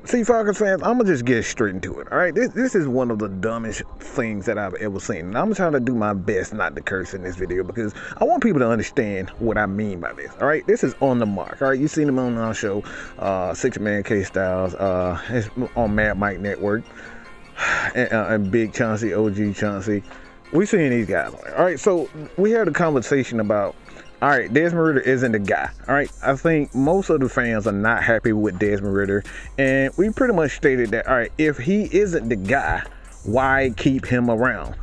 See, Falcons fans, I'm gonna just get straight into it. All right, this is one of the dumbest things that I've ever seen, and I'm trying to do my best not to curse in this video because I want people to understand what I mean by this. All right, this is On the Mark. All right, you've seen him on our show, 6-Man K Styles. It's on Mad Mike Network, and Big Chauncey, OG Chauncey. We seen these guys. All right, so we had a conversation about. All right, Desmond Ridder isn't the guy. All right, I think most of the fans are not happy with Desmond Ridder, and we pretty much stated that, all right, if he isn't the guy, why keep him around?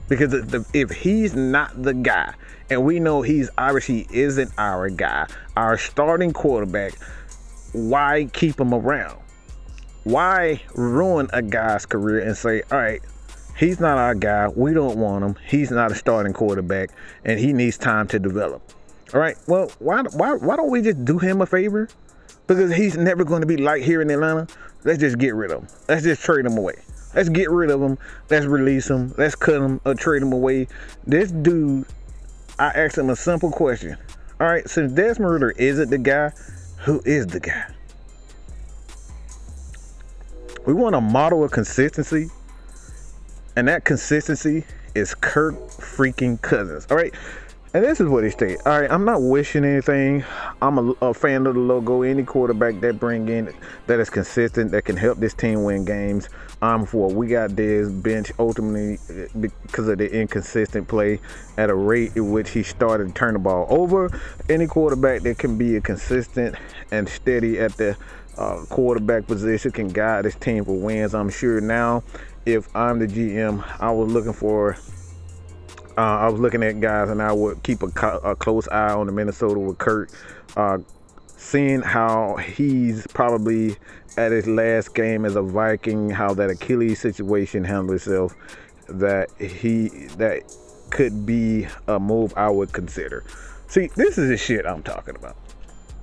Because if he's not the guy, and we know he's obviously isn't our guy, our starting quarterback, why keep him around? Why ruin a guy's career and say, all right, he's not our guy, we don't want him, he's not a starting quarterback, and he needs time to develop? All right, well, why don't we just do him a favor? Because he's never going to be liked here in Atlanta. Let's just get rid of him. Let's just trade him away. Let's get rid of him. Let's release him. Let's cut him or trade him away. This dude, I asked him a simple question. All right, since Desmond Ridder isn't the guy, who is the guy? We want a model of consistency, and that consistency is Kirk freaking Cousins. All right. And this is what he stated. All right, I'm not wishing anything. I'm a fan of the logo. Any quarterback that bring in that is consistent, that can help this team win games, I'm for. We got this bench ultimately because of the inconsistent play at a rate at which he started to turn the ball over. Any quarterback that can be a consistent and steady at the quarterback position can guide this team for wins. I'm sure now, if I'm the GM, I was looking at guys, and I would keep a close eye on the Minnesota with Kurt, seeing how he's probably at his last game as a Viking, how that Achilles situation handled itself, that could be a move I would consider. See, this is the shit I'm talking about.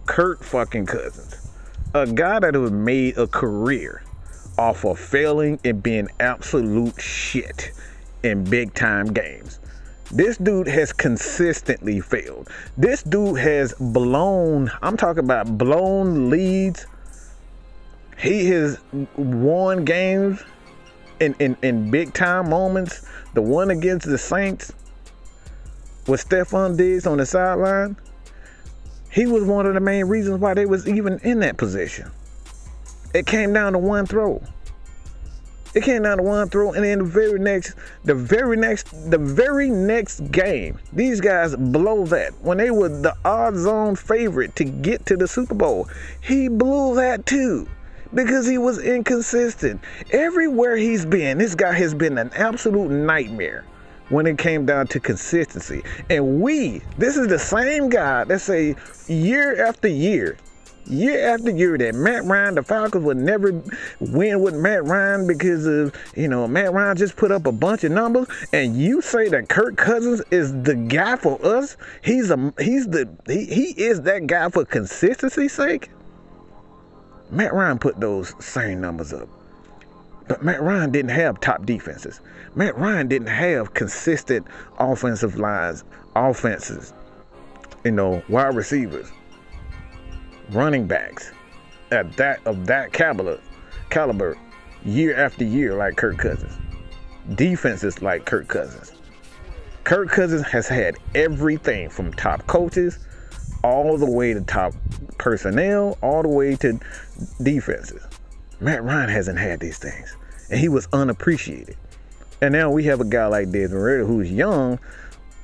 Kirk fucking Cousins, a guy that has made a career off of failing and being absolute shit in big time games. This dude has consistently failed. This dude has blown, I'm talking about blown leads. He has won games in big time moments. The one against the Saints with Stephon Diggs on the sideline, he was one of the main reasons why they was even in that position. It came down to one throw. It came down to one throw, and then the very next game, these guys blow that. When they were the odds-on favorite to get to the Super Bowl, he blew that too because he was inconsistent. Everywhere he's been, this guy has been an absolute nightmare when it came down to consistency. And this is the same guy that say year after year that Matt Ryan, the Falcons would never win with Matt Ryan because of, Matt Ryan just put up a bunch of numbers, and you say that Kirk Cousins is the guy for us? He is that guy for consistency's sake? Matt Ryan put those same numbers up. But Matt Ryan didn't have top defenses. Matt Ryan didn't have consistent offensive lines, offenses, wide receivers, running backs of that caliber year after year like Kirk Cousins. Defenses like Kirk Cousins. Kirk Cousins has had everything from top coaches all the way to top personnel, all the way to defenses. Matt Ryan hasn't had these things, and he was unappreciated. And now we have a guy like Desmond Ridder who's young.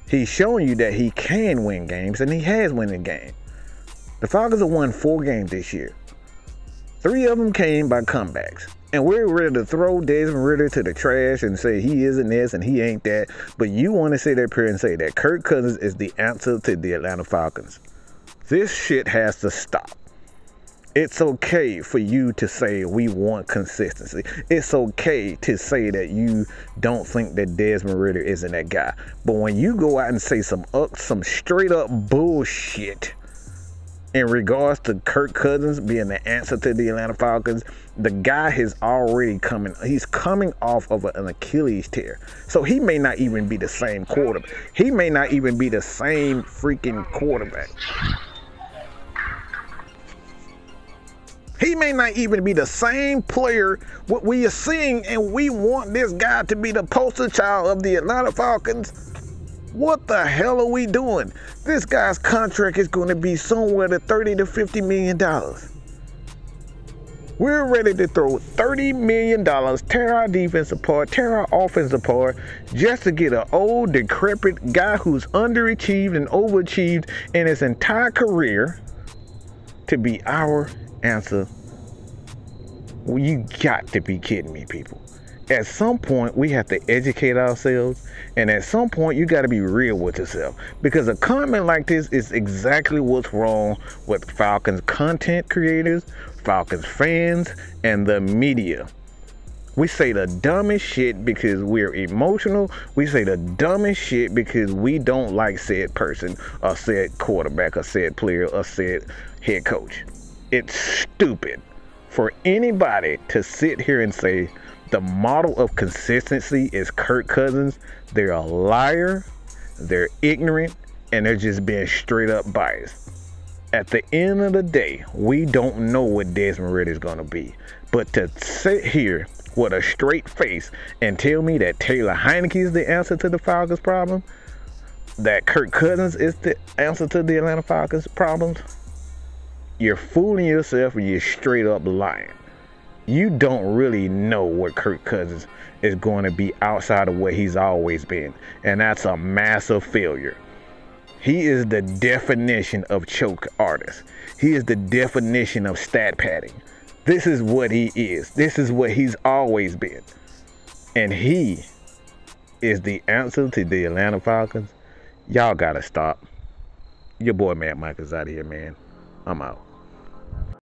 He's showing you that he can win games, and he has winning games. The Falcons have won 4 games this year. 3 of them came by comebacks. And we're ready to throw Desmond Ridder to the trash and say he isn't this and he ain't that. But you want to sit up here and say that Kirk Cousins is the answer to the Atlanta Falcons. This shit has to stop. It's okay for you to say we want consistency. It's okay to say that you don't think that Desmond Ridder isn't that guy. But when you go out and say some straight up bullshit in regards to Kirk Cousins being the answer to the Atlanta Falcons, the guy is already he's coming off of an Achilles tear. So he may not even be the same quarterback. He may not even be the same freaking quarterback. He He may not even be the same player what we are seeing, and we want this guy to be the poster child of the Atlanta Falcons. What the hell are we doing? This guy's contract is going to be somewhere to $30 to $50 million. We're ready to throw $30 million, tear our defense apart, tear our offense apart, just to get an old, decrepit guy who's underachieved and overachieved in his entire career to be our answer. Well, you got to be kidding me, people. At some point, we have to educate ourselves, and at some point, you got to be real with yourself, because a comment like this is exactly what's wrong with Falcons content creators, Falcons fans, and the media. We say the dumbest shit because we're emotional. We say the dumbest shit because we don't like said person, or said quarterback, or said player, or said head coach. It's stupid for anybody to sit here and say the model of consistency is Kirk Cousins. They're a liar, they're ignorant, and they're just being straight up biased. At the end of the day, we don't know what Desmond Ridder is going to be. But to sit here with a straight face and tell me that Taylor Heineke is the answer to the Falcons' problem, that Kirk Cousins is the answer to the Atlanta Falcons' problems, you're fooling yourself and you're straight up lying. You don't really know what Kirk Cousins is going to be outside of what he's always been. And that's a massive failure. He is the definition of choke artist. He is the definition of stat padding. This is what he is. This is what he's always been. And he is the answer to the Atlanta Falcons. Y'all gotta stop. Your boy, Matt Mike, is out of here, man. I'm out.